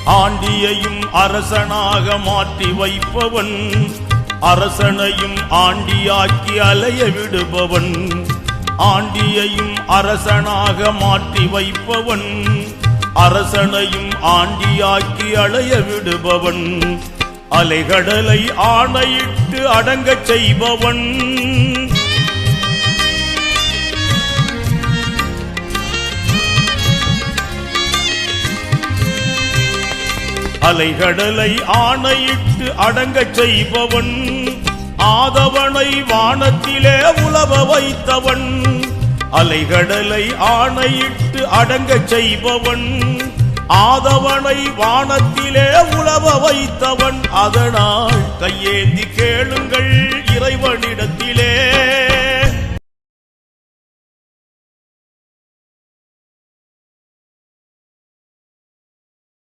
ஆண்டியையும் அரசனாக மாற்றி வைப்பவன், அரசனையும் ஆண்டியாக்கி அலைய விடுபவன். ஆண்டியையும் அரசனாக மாற்றி வைப்பவன், அரசனையும் ஆண்டியாக்கி அலைய விடுபவன். அலைகடலை ஆணையிட்டு அடங்கச் செய்பவன், அலைகடலை ஆணையிட்டு அடங்கச் செய்பவன். ஆதவனை வானத்திலே உலவ வைத்தவன், அலைகடலை ஆணையிட்டு அடங்கச் செய்பவன். ஆதவனை வானத்திலே உலவ வைத்தவன். அதனால் கையேந்தி கேளுங்கள் இறைவனிடத்திலே.